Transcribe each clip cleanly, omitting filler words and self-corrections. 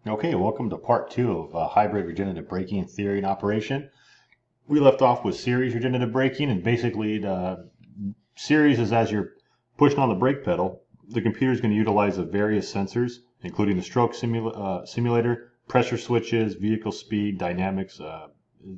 Okay, welcome to part two of hybrid regenerative braking theory and operation. We left off with series regenerative braking, and basically the series is as you're pushing on the brake pedal, the computer is going to utilize the various sensors, including the stroke simulator, pressure switches, vehicle speed, dynamics.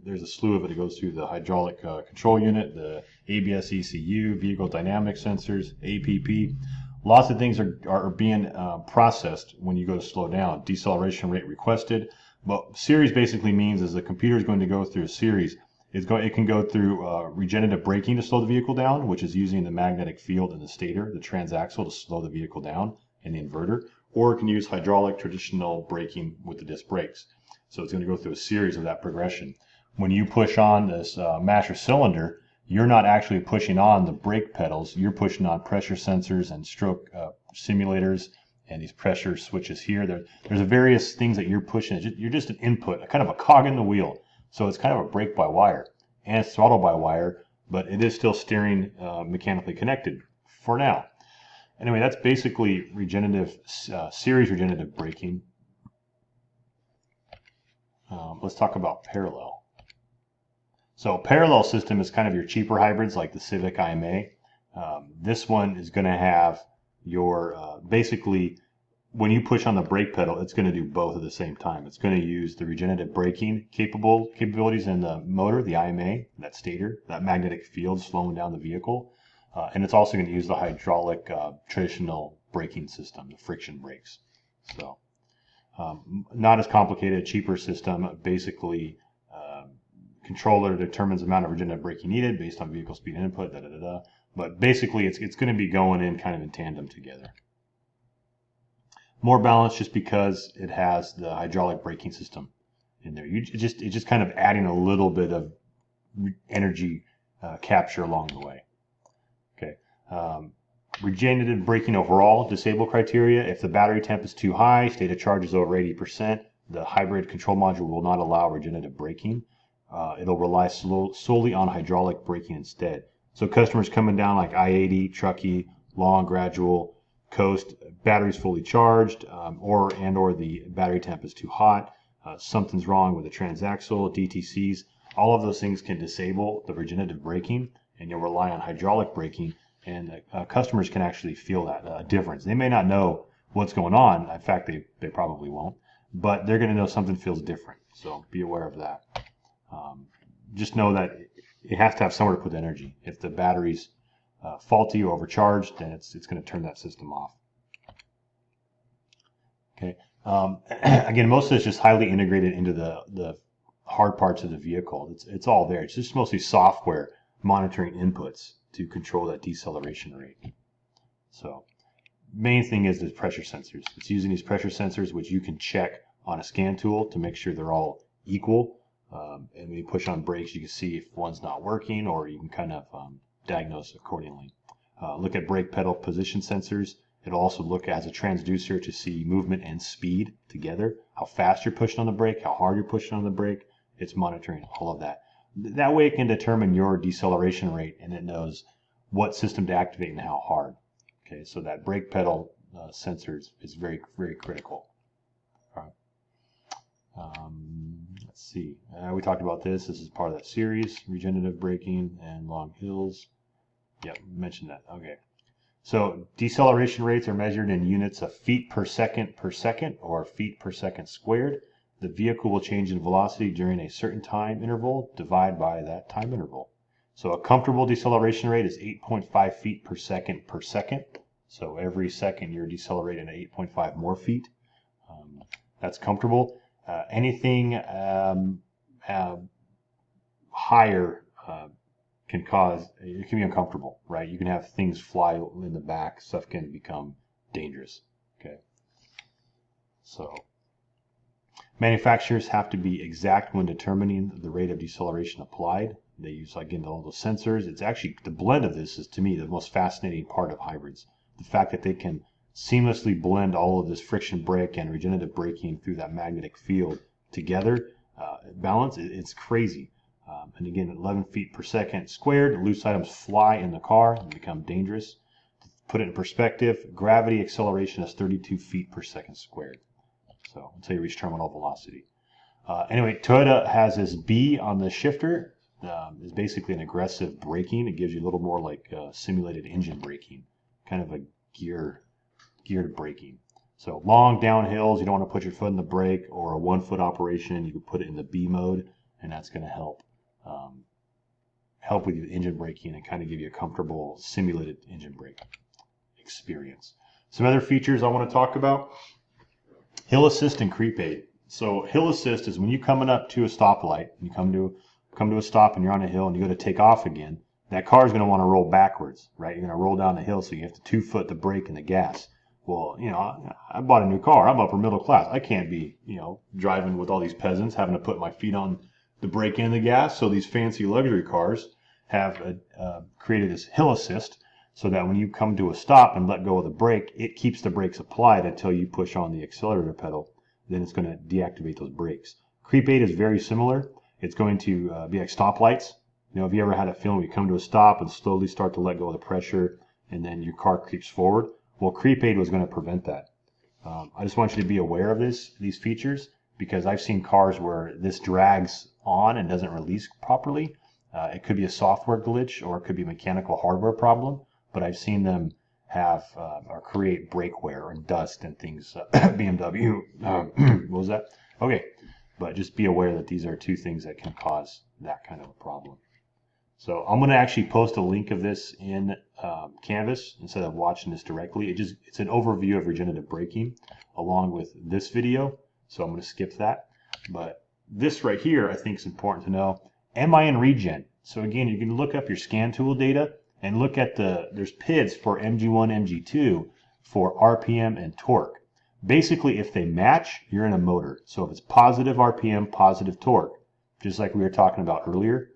There's a slew of it. It goes through the hydraulic control unit, the ABS ECU, vehicle dynamic sensors, APP. Lots of things are being processed when you go to slow down. Deceleration rate requested. But series basically means is the computer is going to go through a series. It can go through regenerative braking to slow the vehicle down, which is using the magnetic field in the stator, the transaxle, to slow the vehicle down, and the inverter. Or it can use hydraulic traditional braking with the disc brakes. So it's going to go through a series of that progression. When you push on this master cylinder, you're not actually pushing on the brake pedals. You're pushing on pressure sensors and stroke simulators and these pressure switches here. There's various things that you're pushing. You're just an input, a kind of a cog in the wheel. So it's kind of a brake by wire and it's throttle by wire, but it is still steering mechanically connected for now. Anyway, that's basically regenerative series regenerative braking. Let's talk about parallel. So parallel system is kind of your cheaper hybrids like the Civic IMA. This one is going to have your, basically, when you push on the brake pedal, it's going to do both at the same time. It's going to use the regenerative braking capabilities in the motor, the IMA, that stator, that magnetic field slowing down the vehicle. And it's also going to use the hydraulic traditional braking system, the friction brakes. So not as complicated, cheaper system. Basically, controller determines the amount of regenerative braking needed based on vehicle speed input, But basically, it's going to be going in kind of in tandem together. More balanced just because it has the hydraulic braking system in there. It's just kind of adding a little bit of energy capture along the way. Okay. Regenerative braking overall, disable criteria. If the battery temp is too high, state of charge is over 80%, the hybrid control module will not allow regenerative braking. It'll rely solely on hydraulic braking instead. So customers coming down like I-80, Truckee, long, gradual, coast, battery's fully charged, or the battery temp is too hot, something's wrong with the transaxle, DTCs, all of those things can disable the regenerative braking, and you'll rely on hydraulic braking, and customers can actually feel that difference. They may not know what's going on. In fact, they probably won't, but they're going to know something feels different. So be aware of that. Just know that it has to have somewhere to put the energy. If the battery's faulty or overcharged, then it's going to turn that system off. Okay. Again, most of it's just highly integrated into the hard parts of the vehicle. It's all there. It's just mostly software monitoring inputs to control that deceleration rate. So main thing is the pressure sensors. It's using these pressure sensors, which you can check on a scan tool to make sure they're all equal. And when you push on brakes, you can see if one's not working, or you can kind of diagnose accordingly. Look at brake pedal position sensors. It'll also look as a transducer to see movement and speed together, how fast you're pushing on the brake, how hard you're pushing on the brake. It's monitoring all of that. That way it can determine your deceleration rate, and it knows what system to activate and how hard. Okay, so that brake pedal sensors is very, very critical. All right. Let's see. We talked about this. This is part of that series, regenerative braking and long hills. Yep, mentioned that. Okay. So deceleration rates are measured in units of feet per second or feet per second squared. The vehicle will change in velocity during a certain time interval. Divide by that time interval. So a comfortable deceleration rate is 8.5 feet per second per second. So every second you're decelerating at 8.5 more feet. That's comfortable. Anything higher can be uncomfortable, right? You can have things fly in the back. Stuff can become dangerous. Okay. So manufacturers have to be exact when determining the rate of deceleration applied. They use, again, all those sensors. It's actually, the blend of this is, to me, the most fascinating part of hybrids. The fact that they can seamlessly blend all of this friction brake and regenerative braking through that magnetic field together, balance, it's crazy. And again, 11 feet per second squared, loose items fly in the car and become dangerous. To put it in perspective, gravity acceleration is 32 feet per second squared. So until you reach terminal velocity. Anyway, Toyota has this B on the shifter. It's basically an aggressive braking. It gives you a little more like simulated engine braking, kind of a geared braking. So long downhills, you don't want to put your foot in the brake, or a 1 foot operation, you can put it in the B mode, and that's going to help with your engine braking and kind of give you a comfortable simulated engine brake experience. Some other features I want to talk about: hill assist and creep aid. So hill assist is when you're coming up to a stoplight, you come to a stop and you're on a hill and you go to take off again, that car is going to want to roll backwards, right? You're going to roll down the hill, so you have to 2 foot the brake and the gas. Well, I bought a new car. I'm upper middle class. I can't be, driving with all these peasants, having to put my feet on the brake and the gas. So these fancy luxury cars have created this hill assist, so that when you come to a stop and let go of the brake, it keeps the brakes applied until you push on the accelerator pedal. Then it's going to deactivate those brakes. Creep aid is very similar. It's going to be like stoplights. If you ever had a feeling where you come to a stop and slowly start to let go of the pressure, and then your car creeps forward, well, creep aid was going to prevent that. I just want you to be aware of these features, because I've seen cars where this drags on and doesn't release properly. It could be a software glitch, or it could be a mechanical hardware problem, but I've seen them have or create brake wear and dust and things. BMW, what was that? Okay, but just be aware that these are two things that can cause that kind of a problem. So I'm going to actually post a link of this in Canvas instead of watching this directly. It's an overview of regenerative braking along with this video, so I'm going to skip that. But this right here I think is important to know. Am I in regen? So again, you can look up your scan tool data and look at there's PIDs for MG1, MG2 for RPM and torque. Basically, if they match, you're in a motor. So if it's positive RPM, positive torque, just like we were talking about earlier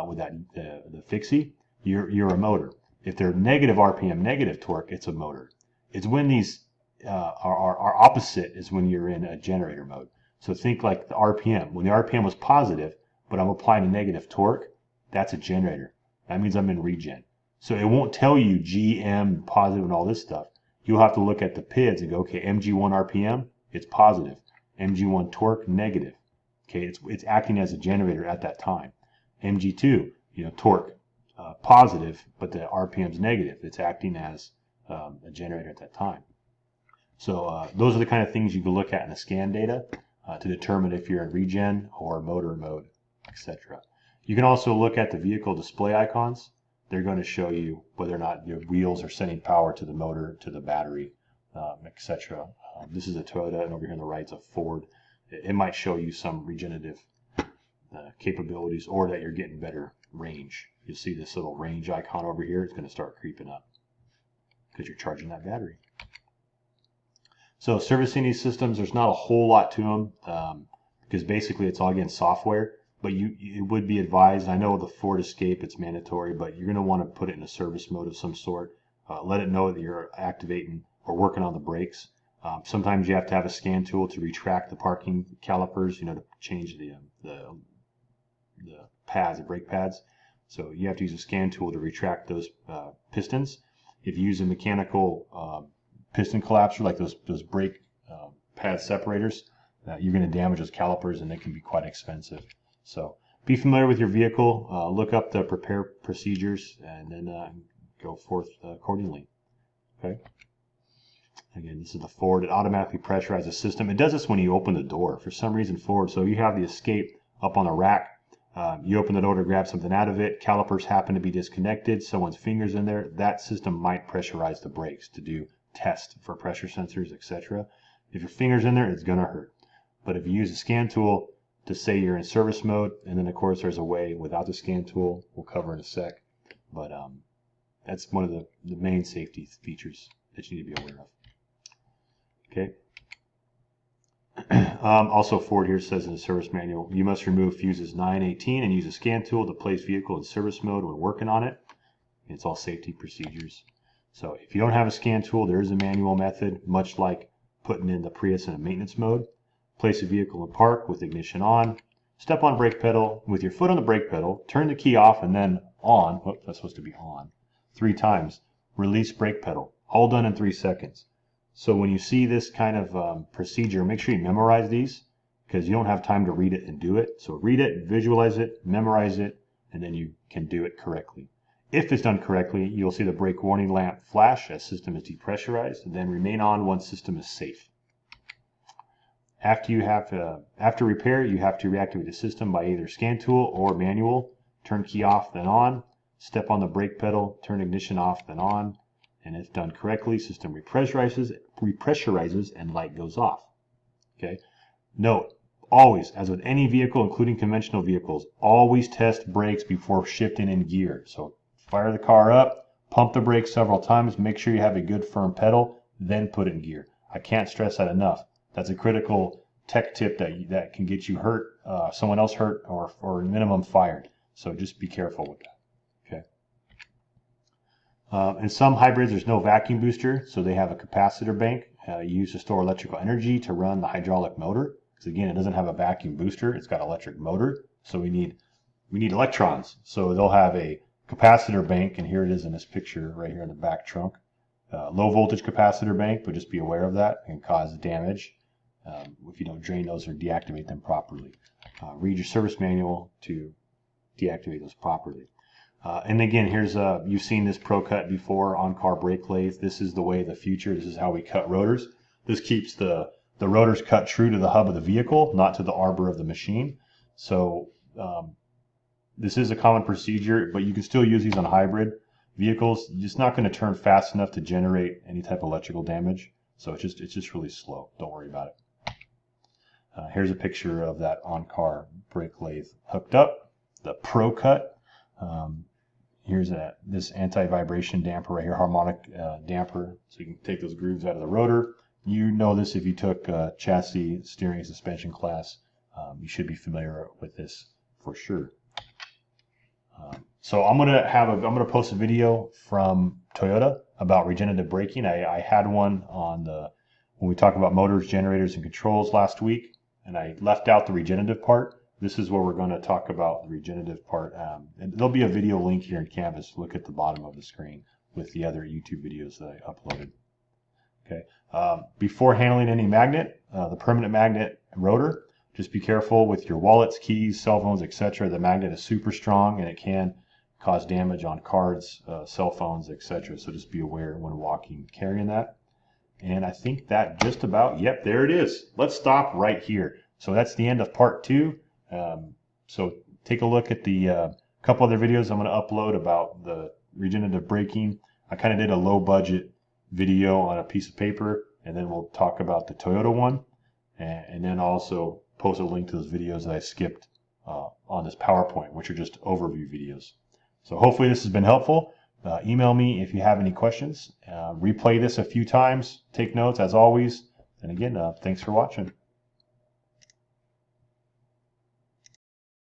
with the fixie, you're a motor. If they're negative RPM, negative torque, it's a motor. It's when these are opposite is when you're in a generator mode. So think like the RPM. When the RPM was positive, but I'm applying a negative torque, that's a generator. That means I'm in regen. So it won't tell you GM, positive, and all this stuff. You'll have to look at the PIDs and go, okay, MG1 RPM, it's positive. MG1 torque, negative. Okay, it's acting as a generator at that time. MG2, torque, positive, but the RPM's negative. It's acting as a generator at that time. So those are the kind of things you can look at in the scan data to determine if you're in regen or motor mode, etc. You can also look at the vehicle display icons. They're going to show you whether or not your wheels are sending power to the motor, to the battery, etc. This is a Toyota, and over here on the right is a Ford. It might show you some regenerative capabilities, or that you're getting better range. You'll see this little range icon over here. It's going to start creeping up because you're charging that battery. So servicing these systems, there's not a whole lot to them because basically it's all, again, software. But it would be advised, I know the Ford Escape, it's mandatory, but you're going to want to put it in a service mode of some sort. Let it know that you're activating or working on the brakes. Sometimes you have to have a scan tool to retract the parking calipers, to change the pads, the brake pads. So you have to use a scan tool to retract those pistons. If you use a mechanical piston collapser, like those brake pad separators, you're going to damage those calipers, and they can be quite expensive. So be familiar with your vehicle, look up the prepare procedures, and then go forth accordingly. Okay. Again, this is the Ford. It automatically pressurizes the system. It does this when you open the door. For some reason, Ford, so you have the Escape up on a rack. You open the door to grab something out of it. Calipers happen to be disconnected. Someone's finger's in there. That system might pressurize the brakes to do tests for pressure sensors, etc. If your finger's in there, it's going to hurt. But if you use a scan tool to say you're in service mode, and then of course there's a way without the scan tool, we'll cover in a sec. But that's one of the main safety features that you need to be aware of. Okay. Also, Ford here says in the service manual, you must remove fuses 9, 18 and use a scan tool to place vehicle in service mode when working on it. It's all safety procedures. So if you don't have a scan tool, there is a manual method, much like putting in the Prius in a maintenance mode. Place the vehicle in park with ignition on. Step on brake pedal with your foot on the brake pedal. Turn the key off and then on. That's supposed to be on. 3 times. Release brake pedal. All done in 3 seconds. So when you see this kind of procedure, make sure you memorize these because you don't have time to read it and do it. So read it, visualize it, memorize it, and then you can do it correctly. If it's done correctly, you'll see the brake warning lamp flash as system is depressurized, and then remain on once system is safe. After repair, you have to reactivate the system by either scan tool or manual. Turn key off, then on. Step on the brake pedal, turn ignition off, then on. And if done correctly, system repressurizes and light goes off. Okay. Note, always, as with any vehicle, including conventional vehicles, always test brakes before shifting in gear. So fire the car up, pump the brakes several times, make sure you have a good firm pedal, then put it in gear. I can't stress that enough. That's a critical tech tip that can get you hurt, someone else hurt, or minimum fired. So just be careful with that. Okay. In some hybrids, there's no vacuum booster, so they have a capacitor bank used to store electrical energy to run the hydraulic motor. Because again, it doesn't have a vacuum booster; it's got electric motor. So we need electrons. So they'll have a capacitor bank, and here it is in this picture right here in the back trunk. Low voltage capacitor bank, but just be aware of that. It can cause damage if you don't drain those or deactivate them properly. Read your service manual to deactivate those properly. And again, here's you've seen this Pro Cut before on car brake lathe. This is the way of the future. This is how we cut rotors. This keeps the rotors cut true to the hub of the vehicle, not to the arbor of the machine. So this is a common procedure, but you can still use these on hybrid vehicles. It's not going to turn fast enough to generate any type of electrical damage. So it's just really slow. Don't worry about it. Here's a picture of that on-car brake lathe hooked up, the Pro Cut. Here's this anti-vibration damper right here, harmonic damper, so you can take those grooves out of the rotor. You know this if you took chassis, steering, and suspension class. You should be familiar with this for sure. So I'm gonna post a video from Toyota about regenerative braking. I had one on when we talked about motors, generators, and controls last week, and I left out the regenerative part. This is where we're going to talk about the regenerative part. And there'll be a video link here in Canvas. Look at the bottom of the screen with the other YouTube videos that I uploaded. Okay. Before handling any magnet, the permanent magnet rotor, just be careful with your wallets, keys, cell phones, etc. The magnet is super strong and it can cause damage on cards, cell phones, etc. So just be aware when walking, carrying that. And I think that just about, yep, there it is. Let's stop right here. So that's the end of part 2. So take a look at the couple other videos I'm going to upload about the regenerative braking. I kind of did a low budget video on a piece of paper, and then we'll talk about the Toyota one, and then also post a link to those videos that I skipped on this PowerPoint, which are just overview videos. So hopefully this has been helpful. Email me if you have any questions. Replay this a few times. Take notes as always. And again, thanks for watching.